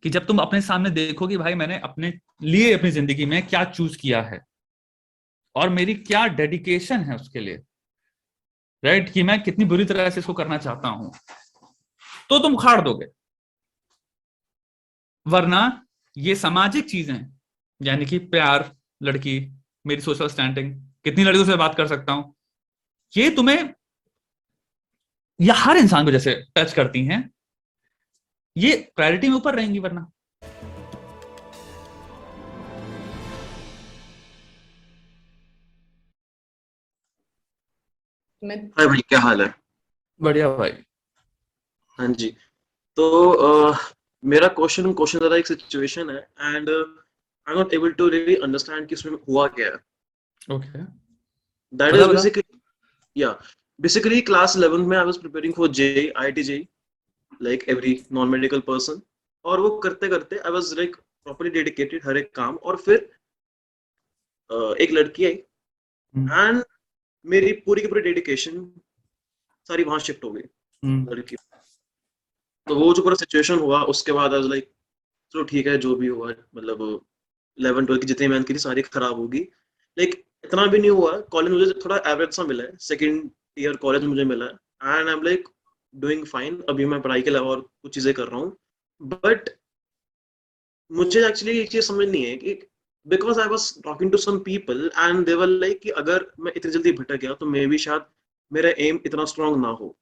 कि जब तुम अपने सामने देखो कि भाई मैंने अपने लिए अपनी जिंदगी में क्या चूज किया है और मेरी क्या डेडिकेशन है उसके लिए, राइट, कि मैं कितनी बुरी तरह से इसको करना चाहता हूं, तो तुम उखाड़ दोगे। वरना ये सामाजिक चीजें, यानी कि प्यार, लड़की, मेरी सोशल स्टैंडिंग, कितनी लड़कियों से बात कर सकता हूं, ये तुम्हें या हर इंसान को जैसे टच करती हैं, ये प्रायोरिटी में ऊपर रहेंगी। वरना मैं हाय भाई, क्या हाल है? बढ़िया भाई। हाँ जी। तो मेरा क्वेश्चन क्वेश्चन ज़रा एक सिचुएशन है and I am not able to really understand कि उसमें हुआ क्या है। ओके, दैट बता इज बता। बेसिकली क्लास 11 में I was preparing for JEE IIT JEE like every non medical person. और वो करते करते I was like properly dedicated हर एक काम। और फिर एक लड़की आई हम्म एंड मेरी पूरी की पूरी डेडिकेशन सारी वहां शिफ्ट हो गई हम्म लड़की। तो वो जो पूरा सिचुएशन हुआ उसके बाद आई वाज लाइक चलो ठीक है जो भी हुआ, मतलब 11 12 की जितनी मेहनत की थी सारी खराब होगी। लाइक इतना भी नहीं हुआ, कॉलेज मुझे थोड़ा एवरेज सा मिला है, सेकंड ईयर कॉलेज मुझे मिला है and I am like doing fine. अभी मैं पढ़ाई के अलावा और कुछ चीजें कर रहा हूँ। बट मुझे एक्चुअली एक चीज समझ नहीं है कि because I was talking to some people and they were like कि अगर मैं इतनी जल्दी भटक गया तो मे बी शायद मेरा एम इतना स्ट्रांग ना हो।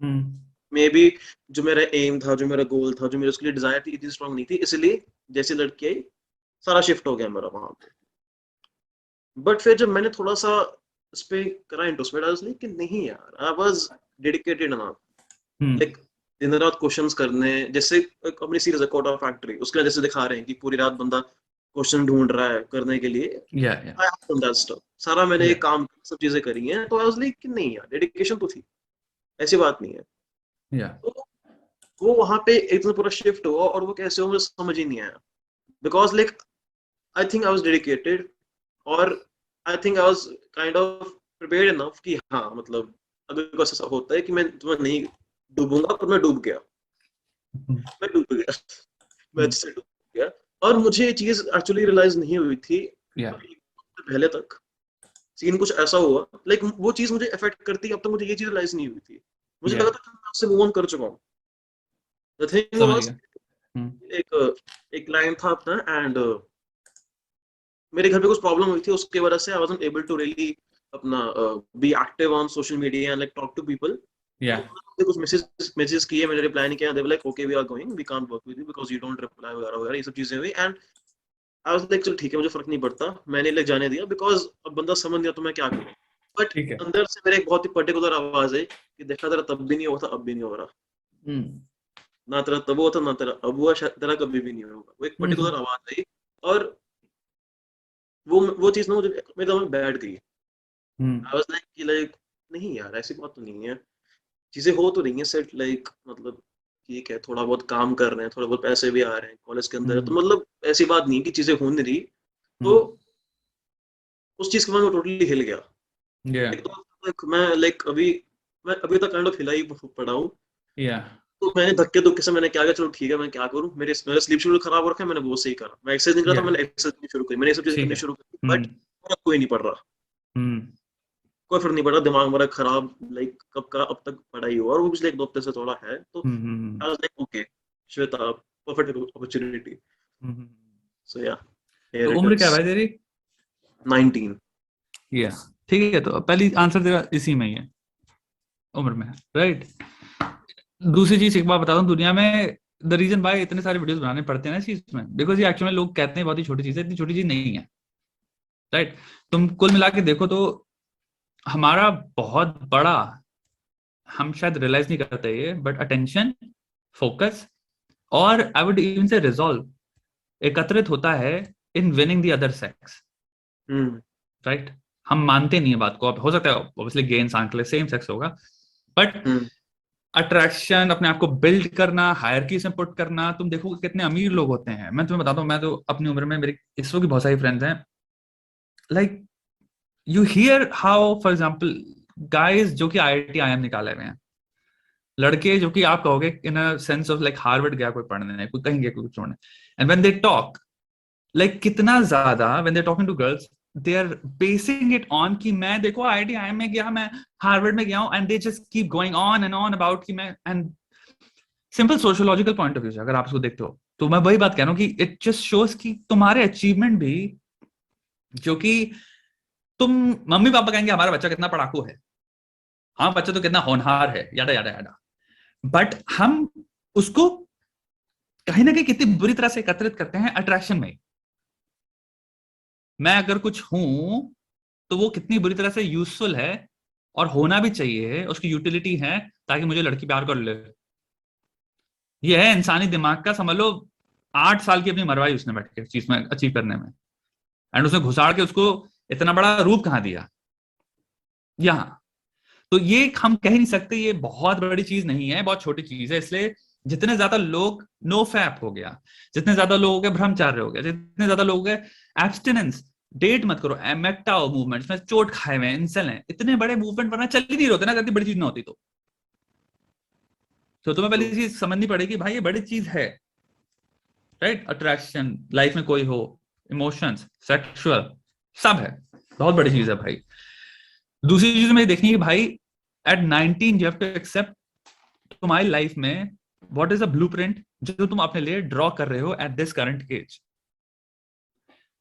हम्म मे बी जो मेरा एम था, जो मेरा गोल था, जो मेरे उसके लिए डिजायर थी, इतनी स्ट्रांग नहीं थी, इसलिए जैसी लड़की आई सारा शिफ्ट हो गया मेरा वहां पे। बट फिर जब मैंने थोड़ा सा इस पे करा इंट्रोस्पेक्ट, आई वाज लाइक कि नहीं यार, आई was dedicated enough. Hmm like दिन रात क्वेश्चंस करने, जैसे एक अपनी सीरीज है कोड ऑफ फैक्ट्री, उसके जैसे दिखा रहे हैं कि पूरी रात बंदा क्वेश्चन ढूंढ रहा है करने के लिए। या या I have done that stuff, सारा मैंने या एक काम सब चीजें करी हैं। तो आई वाज लाइक कि नहीं यार, डेडिकेशन तो थी, ऐसी बात नहीं है। या तो वो वहां पे इतना पूरा शिफ्ट हुआ और वो कैसे हो मुझे समझ ही नहीं आया। Because like I think I was dedicated और I think I was kind of prepared enough कि हाँ, मतलब अगर कुछ ऐसा होता है कि मैं तुम्हें नहीं डूबूंगा, पर मैं डूब गया। मैं डूब गया, मैं अच्छे से डूब गया। और मुझे ये चीज एक्चुअली रियलाइज नहीं हुई थी या अभी एक हफ्ते पहले तक। सीन कुछ ऐसा हुआ, लाइक वो चीज मुझे अफेक्ट करती, अब तक मुझे ये चीज रियलाइज नहीं हुई थी। मुझे या लगा था कि मैं उससे मूव ऑन कर चुका हूँ। द थिंग समझ वाज, गया। हम्म एक एक क्लाइंट था अपना एंड मेरे घर पे कुछ प्रॉब्लम हुई थी, उसके वजह से I wasn't able to really अपना be active on social media and like talk to people. या तो उन्होंने कुछ मैसेजेस किए, मैंने रिप्लाई नहीं किया। They were like okay we are going, we can't work with you because you don't reply वगैरह वगैरह, ये सब चीजें हुई। एंड आई वाज लाइक चल ठीक है, मुझे फर्क नहीं पड़ता, मैंने लाइक जाने दिया बिकॉज अब बंदा समझ गया तो मैं क्या करूं। बट ठीक है। अंदर से मेरे एक बहुत ही पर्टिकुलर आवाज है कि देखा तेरा तब भी नहीं हुआ था, अब भी नहीं हो रहा। हम्म ना तेरा तब हुआ था, ना तेरा अब हुआ, शायद तेरा कभी भी नहीं होगा। वो एक हम्म पर्टिकुलर आवाज है। और वो चीज ना मुझे मेरे दिमाग में बैठ गई। हम्म आई वाज लाइक कि लाइक नहीं यार, ऐसी बात तो नहीं है, चीजें हो तो रही हैं सेट, लाइक मतलब ठीक है, थोड़ा बहुत काम कर रहे हैं, थोड़ा बहुत पैसे भी आ रहे हैं, कॉलेज के अंदर है, तो हम्म मतलब ऐसी बात नहीं है कि चीजें हो नहीं रही। तो हम्म उस चीज के बाद मैं टोटली हिल गया। या एक तो like, मैं अभी तक काइंड ऑफ हिला ही पड़ा हूँ। या तो मैंने धक्के धुक्के से मैंने क्या किया, चलो ठीक है मैं क्या करूँ, मेरा स्लीप शेड्यूल खराब हो रखा है, मैंने वो सही करा। मैं एक्सरसाइज नहीं करा या था, मैंने एक्सरसाइज करनी शुरू करी, मैंने ये सब चीजें ठीक करनी है। शुरू करी। बट कोई नहीं पड़ रहा, हम्म कोई फर्क नहीं पड़ा, दिमाग मेरा खराब लाइक कब का अब तक पड़ा ही हुआ। और वो पिछले एक दो हफ्ते से थोड़ा है। तो hmm I was like okay Shweta, perfect opportunity. Hmm. So yeah, तो हियर इट उम्र क्या है इज। भाई तेरी? 19। या ठीक है, तो पहली आंसर तेरा इसी में ही है, उम्र में, राइट। दूसरी चीज एक बात बता दूं, दुनिया में द रीजन भाई इतने सारे वीडियोस बनाने पड़ते हैं ना इस चीज में, बिकॉज ये एक्चुअली लोग कहते हैं बहुत ही छोटी चीज है, इतनी छोटी चीज नहीं है, राइट। तुम कुल मिला के देखो तो हमारा बहुत बड़ा, हम शायद रियलाइज नहीं करते ये, बट अटेंशन, फोकस और आई वुड इवन से रिजॉल्व एकत्रित होता है in winning the other sex, hmm right. हम मानते नहीं है बात को, अब हो सकता है ऑब्वियसली गे इंसान के लिए सेम सेक्स होगा, बट हम्म अट्रैक्शन, अपने आप को बिल्ड करना, हायरकी से पुट करना, तुम देखो कितने अमीर लोग होते हैं। मैं तुम्हें बताता हूँ, मैं तो अपनी उम्र में, मेरी इसरो की बहुत सारी फ्रेंड्स हैं, like you here how for example guys जो कि IIT IIM निकाले हुए हैं, लड़के जो कि आप कहोगे in a sense of like Harvard गया कोई पढ़ने, कोई कहीं गया कोई कुछ पढ़ने, and when they talk like कितना ज्यादा when they talking to girls they are basing it on कि मैं देखो आईआईटी में गया, मैं हार्वर्ड में गया हूं, and they just keep going on and on about कि मैं, and simple sociological point of view से अगर आप इसको देखते हो तो मैं वही बात कह रहा हूँ कि इट जस्ट शोज कि तुम्हारे अचीवमेंट भी, जो कि तुम मम्मी पापा कहेंगे हमारा बच्चा कितना पढ़ाकू है, हाँ बच्चा तो कितना होनहार है, यादा यादा यादा, बट हम उसको कहीं ना कहीं कितनी बुरी तरह से एकत्रित करते हैं अट्रैक्शन में। मैं अगर कुछ हूं तो वो कितनी बुरी तरह से यूजफुल है और होना भी चाहिए, उसकी यूटिलिटी है ताकि मुझे लड़की प्यार कर ले। ये है इंसानी दिमाग का, समझ लो 8 साल की अपनी मरवाई उसने बैठ के चीज में अचीव करने में, एंड उसने घुसाड़ के उसको इतना बड़ा रूप कहाँ दिया यहाँ। तो ये हम कह नहीं सकते ये बहुत बड़ी चीज नहीं है, बहुत छोटी चीज है। इसलिए जितने ज्यादा लोग नो फैप हो गया, जितने ज्यादा लोगों के ब्रह्मचार्य हो गया, जितने ज्यादा लोगों के एब्सटिनेंस, डेट मत करो, एमेक्टा मूवमेंट्स में चोट खाए हुए इंसल हैं, इतने बड़े मूवमेंट वरना चल ही नहीं होते ना, अगर बड़ी चीज ना होती तो तुम्हें पहले चीज समझनी पड़ेगी भाई ये बड़ी चीज है, राइट? अट्रैक्शन लाइफ में कोई हो, इमोशंस, सेक्सुअल, सब है, बहुत बड़ी चीज है भाई। दूसरी चीज में देखनी है भाई at 19 you have to accept तुम्हारी लाइफ में व्हाट इज अ ब्लूप्रिंट जो तुम अपने लिए ड्रॉ कर रहे हो at this current age.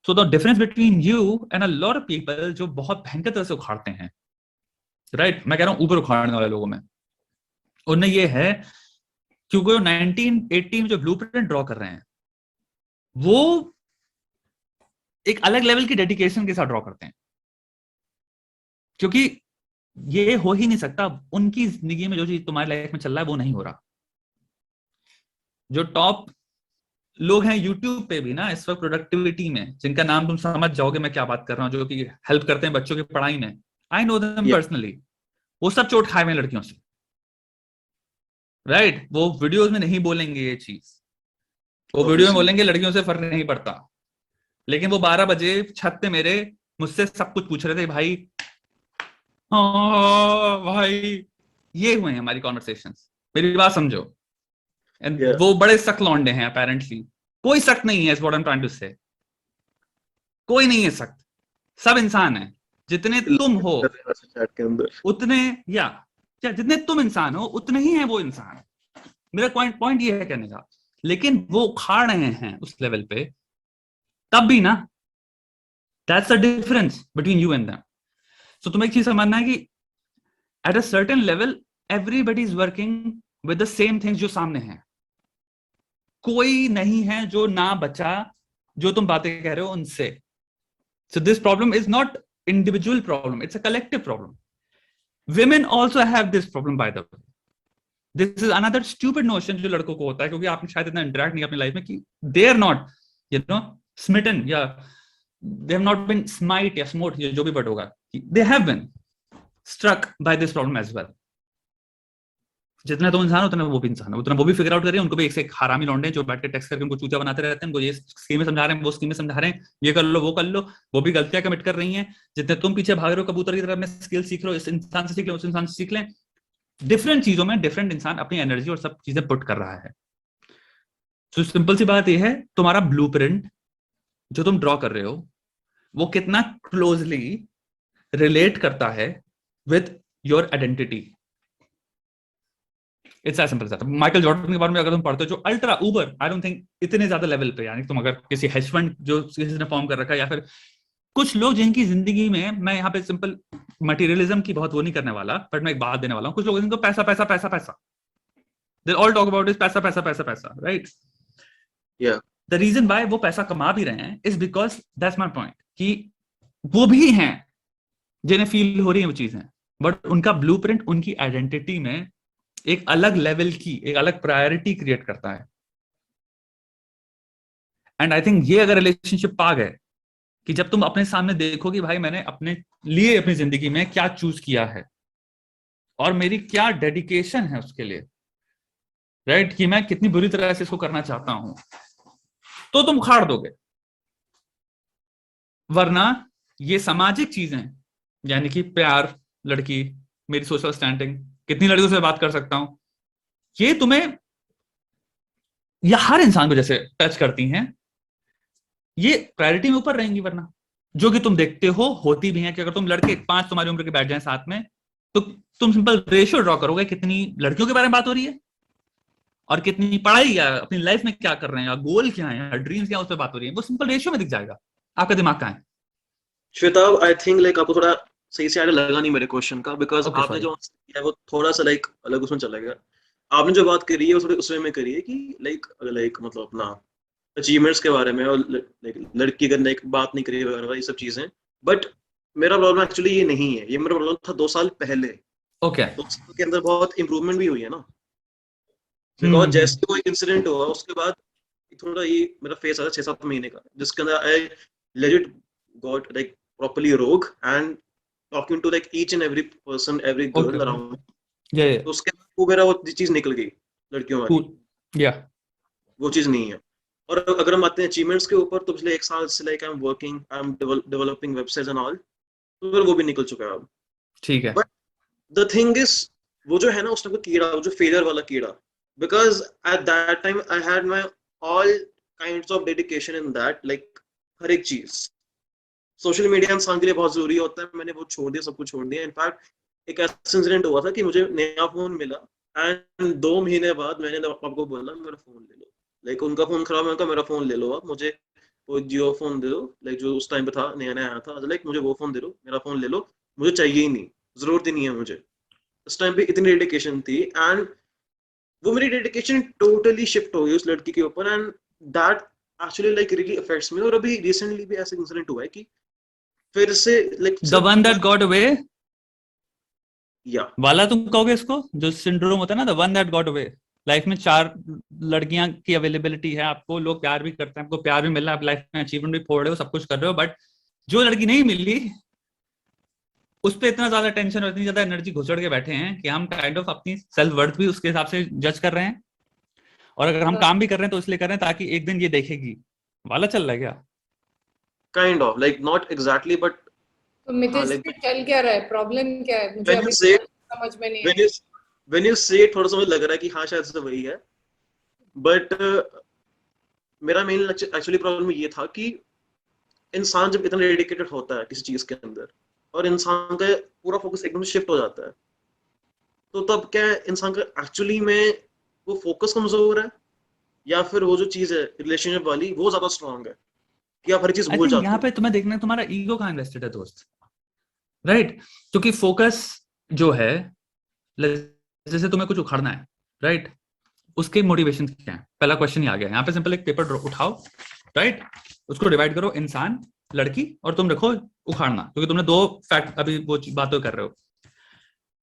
So the difference between you and a lot of people जो बहुत भयंकर तरह से उखाड़ते हैं, राइट? मैं कह रहा हूं ऊपर उखाड़ने वाले लोगों में, उनमें ये है क्योंकि वो 1980 में जो ब्लूप्रिंट ड्रॉ कर रहे हैं वो एक अलग लेवल की डेडिकेशन के साथ ड्रॉ करते हैं, क्योंकि ये हो ही नहीं सकता उनकी जिंदगी में जो चीज तुम्हारी लाइफ में चल रहा है वो नहीं हो रहा। जो टॉप लोग हैं यूट्यूब पे भी ना इस वक्त प्रोडक्टिविटी में, जिनका नाम तुम समझ जाओगे मैं क्या बात कर रहा हूँ, जो कि हेल्प करते हैं बच्चों की पढ़ाई में, I know them Yeah, personally, वो सब चोट खाए हुए हैं लड़कियों से, राइट? वो वीडियोस में नहीं बोलेंगे ये चीज, वो वीडियो में obviously. बोलेंगे लड़कियों से फर्क नहीं पड़ता, लेकिन वो 12 बजे छत पे मेरे मुझसे सब कुछ पूछ रहे थे भाई, हाँ भाई, ये हुए हैं हमारी कॉन्वर्सेशंस, मेरी बात समझो। And Yeah. वो बड़े सख्त लौंडे हैं अपेरेंटली, कोई सख्त नहीं है, इस what I am trying to say, कोई नहीं है सख्त, सब इंसान है, जितने तुम हो कर रहे हैं वैसे चैट के अंदर. उतने, या जितने तुम इंसान हो उतने ही है वो इंसान। मेरा पॉइंट पॉइंट ये है कहने का, लेकिन वो खा रहे हैं उस लेवल पे तब भी ना, that's the difference between you and them. So तुम्हें एक चीज समझना है कि at a certain level everybody is working with the same things जो सामने है, कोई नहीं है जो ना बचा जो तुम बातें कह रहे हो उनसे। So this problem is not individual problem, it's a collective problem. Women also have this problem by the way, this is another stupid notion जो लड़कों को होता है, क्योंकि आपने शायद इतना इंटरेक्ट नहीं अपनी लाइफ में कि they are not you know smitten, या they have not been smite या स्मोट, जो भी वर्ड होगा, they have been struck by this problem as well. जितने तुम इंसान हो उतने वो भी इंसान है, उतना वो भी फिगर आउट कर रहे हैं, उनको भी एक से एक हरामी लौंडे हैं जो बैठ के टेक्स्ट करके उनको चूतिया बनाते रहते हैं, उनको ये स्कीमें समझा रहे हैं, वो स्कीमें समझा रहे हैं, ये कर लो वो कर लो, वो भी गलतियां कमिट कर रही हैं। जितने तुम पीछे भाग रहे हो कबूतर की तरह में स्किल सीख रहे हो, इस इंसान से सीख लें उस इंसान से सीख लें, डिफरेंट चीजों में डिफरेंट इंसान अपनी एनर्जी और सब चीजें पुट कर रहा है। तो सिंपल सी बात यह है, तुम्हारा ब्लूप्रिंट जो तुम ड्रॉ कर रहे हो वो कितना क्लोजली रिलेट करता है with your identity. It's as simple that. Michael Jordan के बारे में अगर तुम पढ़ते हो, जो ultra uber, I don't think इतने ज्यादा लेवल पे, यानी तुम अगर किसी हेज फंड जो किसी ने फॉर्म कर रखा है, या फिर कुछ लोग जिनकी जिंदगी में, मैं यहाँ पे सिंपल मटेरियलिज्म की बहुत वो नहीं करने वाला, बट मैं एक बात देने वाला हूँ, कुछ लोग जिनको पैसा पैसा पैसा पैसा, they all talk about is पैसा पैसा पैसा पैसा, right? Yeah. The reason why वो पैसा कमा भी रहे हैं is because that's my point, कि वो भी हैं जिन्हें फील हो रही है वो चीजें, बट उनका ब्लूप्रिंट उनकी आइडेंटिटी में एक अलग लेवल की, एक अलग प्रायोरिटी क्रिएट करता है। एंड आई थिंक ये अगर रिलेशनशिप पा गए कि जब तुम अपने सामने देखो कि भाई मैंने अपने लिए अपनी जिंदगी में क्या चूज किया है और मेरी क्या डेडिकेशन है उसके लिए, राइट, कि मैं कितनी बुरी तरह से इसको करना चाहता हूं, तो तुम उखाड़ दोगे। वरना ये सामाजिक चीजें, यानी कि प्यार, लड़की, मेरी सोशल स्टैंडिंग, कितनी लड़कियों से बात कर सकता हूं, ये तुम्हें या हर इंसान को जैसे टच करती हैं, ये प्रायोरिटी में ऊपर रहेंगी। वरना जो कि तुम देखते हो होती भी हैं कि अगर तुम लड़के 5 तुम्हारी उम्र के बैठ जाएं साथ में, तो तुम सिंपल रेशियो ड्रॉ करोगे कितनी लड़कियों के बारे में बात हो रही है और कितनी पढ़ाई या अपनी लाइफ में क्या कर रहे हैं या गोल क्या है, ड्रीम्स क्या, उस पर बात हो रही है। वो सिंपल रेशियो में दिख जाएगा आपका दिमाग कहाँ है। श्वेता, आई थिंक लाइक आपको थोड़ा सही से आइडिया लगा नहीं मेरे क्वेश्चन का, बिकॉज ओके आपने सॉरी। जो आंसर किया है वो थोड़ा सा लाइक अलग उसमें चला गया। आपने जो बात करी है वो थोड़ी उसमें में करी है कि लाइक मतलब अपना अचीवमेंट्स के बारे में, और लाइक लड़की करने एक बात नहीं करी वगैरह, ये सब चीजें। बट मेरा प्रॉब्लम एक्चुअली ये नहीं है, ये मेरा प्रॉब्लम था 2 साल पहले। ओके। 2 साल के अंदर बहुत इंप्रूवमेंट भी हुई है ना, बिकॉज हम्म। जैसे कोई इंसिडेंट हुआ उसके बाद थोड़ा ये मेरा फेस आया 6-7 महीने का, जिसके अंदर I legit got like properly rogue and talking to like each and every person, every okay girl okay. Around. ये तो उसके बाद वो मेरा वो चीज निकल गई, लड़कियों वाली, कूल या वो चीज नहीं है। और अगर हम आते हैं अचीवमेंट्स के ऊपर, तो पिछले 1 साल से like I am working, I am developing websites and all, तो फिर वो भी निकल चुका है अब। ठीक है। बट द थिंग इज, वो जो है ना उस टाइम का कीड़ा, वो जो फेलियर वाला कीड़ा, because at that time I had my all kinds of dedication in that, like हर एक चीज। सोशल मीडिया इंसान के लिए बहुत जरूरी होता है, मैंने वो छोड़ दिया, सब कुछ छोड़ दिया। इनफैक्ट एक ऐसा इंसिडेंट हुआ था कि मुझे नया फोन मिला एंड 2 महीने बाद मैंने पापा को बोला मेरा फोन ले लो। लाइक उनका फोन खराब है, उनका मेरा फोन ले लो आप, मुझे वो जियो फोन दे दो, लाइक जो उस टाइम पे था, नया नया आया था, लाइक मुझे वो फोन दे दो, मेरा फोन ले लो, मुझे चाहिए ही नहीं, जरूरत ही नहीं है मुझे। उस टाइम पे इतनी डेडिकेशन थी, एंड वो मेरी डेडिकेशन टोटली शिफ्ट हो गई उस लड़की के ऊपर, and that actually like really affects me. और अभी रिसेंटली भी ऐसा इंसिडेंट हुआ है कि फिर से लाइक द सिर्फ वन दैट गॉट अवे या वाला तुम कहोगे इसको, जो सिंड्रोम होता है ना, the one that got away. Life में 4 लड़कियां की अवेलेबिलिटी है आपको, लोग प्यार भी करते हैं, आपको प्यार भी मिल रहा है, आप लाइफ में अचीवमेंट भी फोड़ रहे हो, सब कुछ कर रहे हो, बट जो लड़की नहीं मिली उस पर इतना ज्यादा टेंशन और इतनी ज्यादा एनर्जी घुसड़ के बैठे हैं कि हम काइंड ऑफ अपनी सेल्फ वर्थ भी उसके हिसाब से जज कर रहे हैं। और अगर हम काम भी कर रहे हैं तो इसलिए कर रहे हैं ताकि एक दिन ये देखेगी। वाला चल रहा है क्या? Kind of like not exactly but तो हाँ मितेश लाइक, जी चल क्या रहा है, प्रॉब्लम क्या है, मुझे व्हेन यू अभी से समझ में नहीं व्हेन आया। यू व्हेन यू से थोड़ा सा मुझे लग रहा है कि हाँ शायद से वही है। बट मेरा मेन एक्चुअली प्रॉब्लम ये था कि इंसान जब इतना डेडिकेटेड होता है किसी चीज के अंदर, और इंसान का पूरा फोकस एकदम शिफ्ट हो जाता है, तो तब क्या है, इंसान का एक्चुअली में वो फोकस कमजोर है, या फिर वो जो चीज है रिलेशनशिप वाली वो ज्यादा स्ट्रांग है कि आप हर चीज आई भूल थिंक जाते यहाँ हो। पे तुम्हें देखना है तुम्हारा ईगो कहाँ इन्वेस्टेड है दोस्त। राइट। क्योंकि फोकस जो है, जैसे तुम्हें कुछ उखाड़ना है, राइट, उसके मोटिवेशन क्या है, पहला क्वेश्चन ही आ गया यहाँ पे। सिंपल एक पेपर उठाओ, राइट, उसको डिवाइड करो, इंसान, लड़की, और तुम रखो उखाड़ना, क्योंकि तुमने 2 फैक्ट अभी वो बातें कर रहे हो।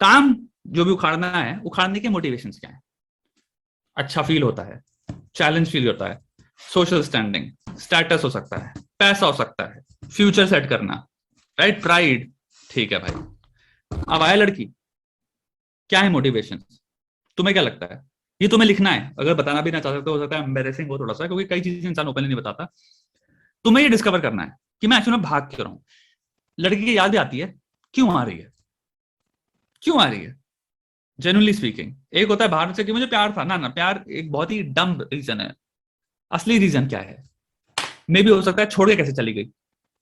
काम जो भी उखाड़ना है, उखाड़ने के मोटिवेशंस क्या है? अच्छा फील होता है, चैलेंज फील होता है, सोशल स्टैंडिंग, स्टेटस हो सकता है, पैसा हो सकता है, फ्यूचर सेट करना, राइट, प्राइड। ठीक है भाई, अब आया लड़की, क्या है मोटिवेशन? तुम्हें क्या लगता है? ये तुम्हें लिखना है, अगर बताना भी ना चाह सकते हो सकता है एम्बेरेसिंग हो थोड़ा सा, क्योंकि कई चीजें इंसान ओपनली नहीं बताता। तुम्हें ये डिस्कवर करना है कि मैं एक्चुअली में भाग क्यों रहा हूं। लड़की की याद भी आती है, क्यों आ रही है, क्यों आ रही है? जेन्युइनली स्पीकिंग, एक होता है बाहर से कि मुझे प्यार था ना, ना प्यार एक बहुत ही डम रीजन है। असली रीजन क्या है? मे भी हो सकता है छोड़ के कैसे चली गई,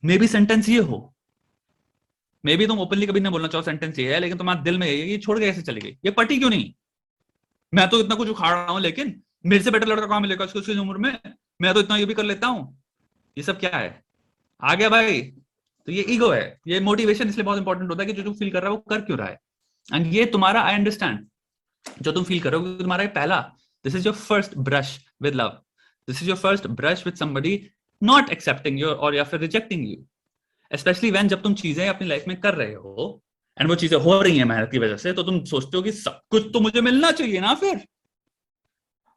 मे बी सेंटेंस ये हो, मे बी तुम ओपनली कभी नहीं बोलना चाहो सेंटेंस ये है, लेकिन तुम्हारे दिल में यही है कि छोड़ के कैसे चली गई, ये पटी क्यों नहीं। मैं तो इतना कुछ उखाड़ रहा हूं, लेकिन मेरे से बेटर लड़का कहां मिलेगा उसको उसकी उम्र में, मैं तो इतना ये भी कर लेता हूं। ये सब क्या है? आ गया भाई। तो ये ईगो है, ये मोटिवेशन इसलिए बहुत इंपॉर्टेंट होता है कि जो तुम फील कर रहा है वो कर क्यों रहा है। एंड ये तुम्हारा, आई अंडरस्टैंड, जो तुम फील करोगे तुम्हारा ये पहला, this is your first brush with love, this is your first brush with somebody not accepting you और या फिर रिजेक्टिंग यू। स्पेशली व्हेन, जब तुम चीजें अपनी लाइफ में कर रहे हो एंड वो चीजें हो रही हैं मेहनत की वजह से, तो तुम सोचते हो कि सब कुछ तो मुझे मिलना चाहिए ना फिर।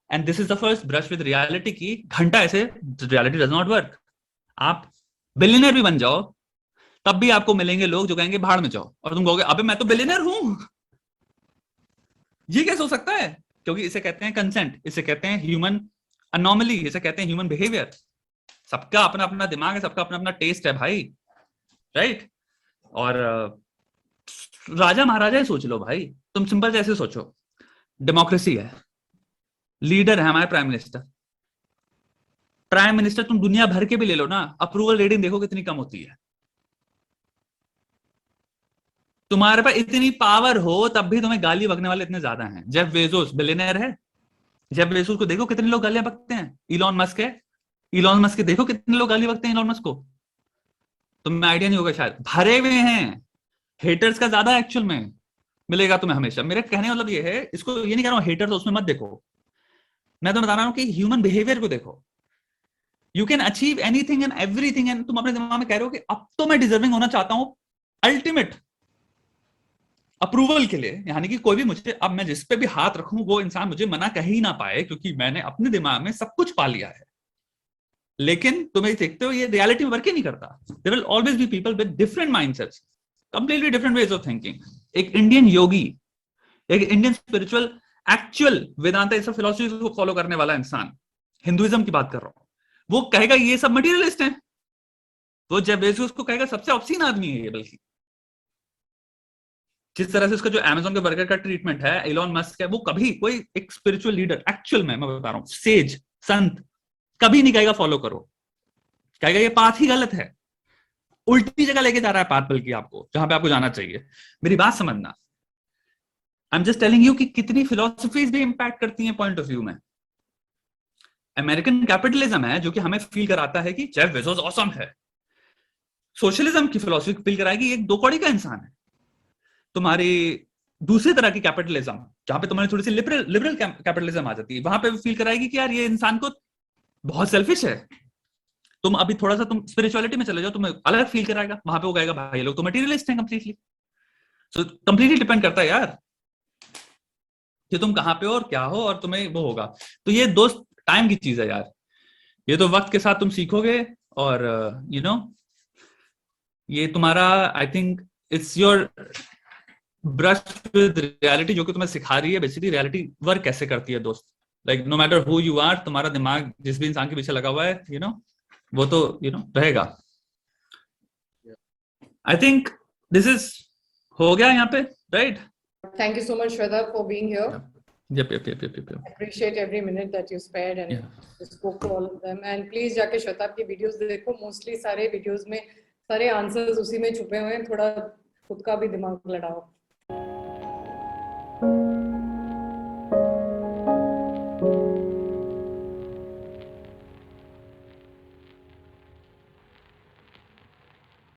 And this is the first brush with reality की घंटा ऐसे रियलिटी डज नॉट वर्क। आप बिलियनर भी बन जाओ तब भी आपको मिलेंगे लोग जो कहेंगे भाड़ में जाओ, और तुम कहोगे अबे मैं तो बिलियनर हूं। ये कैसे हो सकता है? क्योंकि इसे कहते हैं कंसेंट, इसे कहते हैं ह्यूमन अनोमली, इसे कहते हैं ह्यूमन बिहेवियर। सबका अपना अपना दिमाग है, सबका अपना अपना टेस्ट है भाई, राइट। और राजा महाराजा ही सोच लो भाई, तुम सिंपल से ऐसे सोचो, डेमोक्रेसी है, लीडर है हमारे प्राइम मिनिस्टर। प्राइम मिनिस्टर तुम दुनिया भर के भी ले लो ना, अप्रूवल रेटिंग देखो कितनी कम होती है। तुम्हारे पास इतनी पावर हो तब भी तुम्हें गाली बकने वाले इतने ज्यादा हैं। जेफ बेजोस बिलियनर है, जेफ बेजोस को देखो कितने लोग गालियां बकते हैं। इलॉन मस्क है, इलॉन मस्क के देखो कितने लोग गाली बकते हैं इलॉन मस्क को। तुम्हें आइडिया नहीं होगा शायद, भरे हुए हैं। हेटर्स का ज्यादा एक्चुअल में मिलेगा तुम्हें हमेशा। मेरे कहने का मतलब ये है, इसको ये नहीं कह रहा हूं हेटर्स उसमें मत देखो, मैं तो बता रहा हूं कि ह्यूमन बिहेवियर को देखो। You can achieve anything and everything and तुम अपने दिमाग में कह रहे हो कि अब तो मैं डिजर्विंग होना चाहता हूं अल्टीमेट अप्रूवल के लिए, यानी कि कोई भी मुझे, अब मैं जिस पे भी हाथ रखूं वो इंसान मुझे मना कह ही ना पाए, क्योंकि मैंने अपने दिमाग में सब कुछ पा लिया है। लेकिन तुम्हें देखते हो ये रियलिटी में वर्क ही नहीं करता। There will always be people with different mindsets, completely different ways of thinking. एक इंडियन योगी, एक इंडियन स्पिरिचुअल एक्चुअल वेदांता इस फिलॉसफी को फॉलो करने वाला इंसान, हिंदुइज्म की बात कर रहा हूं, वो कहेगा ये सब मटेरियलिस्ट हैं। वो जेफ बेजोस को कहेगा सबसे ऑब्सीन आदमी है ये। बल्कि जिस तरह से उसका जो अमेज़न के वर्कर का ट्रीटमेंट है, इलॉन मस्क है, वो कभी कोई एक स्पिरिचुअल लीडर एक्चुअल में मैं बता रहा हूं सेज संत कभी नहीं कहेगा फॉलो करो, कहेगा ये पाथ ही गलत है, उल्टी जगह लेके जा रहा है पाथ, बल्कि आपको जहां पे आपको जाना चाहिए। मेरी बात समझना, I am just telling you कि कितनी फिलॉसफीज भी इंपैक्ट करती हैं पॉइंट ऑफ व्यू में। अमेरिकन कैपिटलिज्म है जो कि हमें फील कराता है कि जेफ बेजोस ऑसम है। सोशलिज्म की फिलॉसफी फील कराएगी एक दो कौड़ी का इंसान है। तुम्हारी दूसरी तरह की कैपिटलिज्म जहां पे तुम्हारी थोड़ी सी लिबरल कैपिटलिज्म आ जाती है, वहां पे फील कराएगी कि यार ये इंसान को बहुत सेल्फिश है। तुम अभी थोड़ा सा तुम स्पिरिचुअलिटी में चले जाओ, तुम्हें अलग फील कराएगा, वहां पे वो कहेगा भाई ये लोग तो मटेरियलिस्ट हैं कंप्लीटली। सो कंप्लीटली डिपेंड करता है यार कि तुम कहां पे हो और क्या हो, और तुम्हें वो होगा। तो ये दोस्त टाइम की चीज है यार, ये तो वक्त के साथ तुम सीखोगे। और यू नो ये तुम्हारा, I think it's your brush with reality जो कि तुम्हें सिखा रही है बेसिकली रियलिटी वर्क कैसे करती है दोस्त। Like no matter who you are, तुम्हारा दिमाग जिस भी इंसान के पीछे लगा हुआ है वो तो रहेगा। आई थिंक दिस इज हो गया यहाँ पे, right? Thank you so much, Shweta, for being here. Yep. Appreciate every minute that you spared and you spoke to all of them. And please जाके श्वेता की वीडियोस देखो, मोस्टली सारे videos में सारे आंसर्स उसी में छुपे हुए हैं। थोड़ा खुद का भी दिमाग लड़ाओ।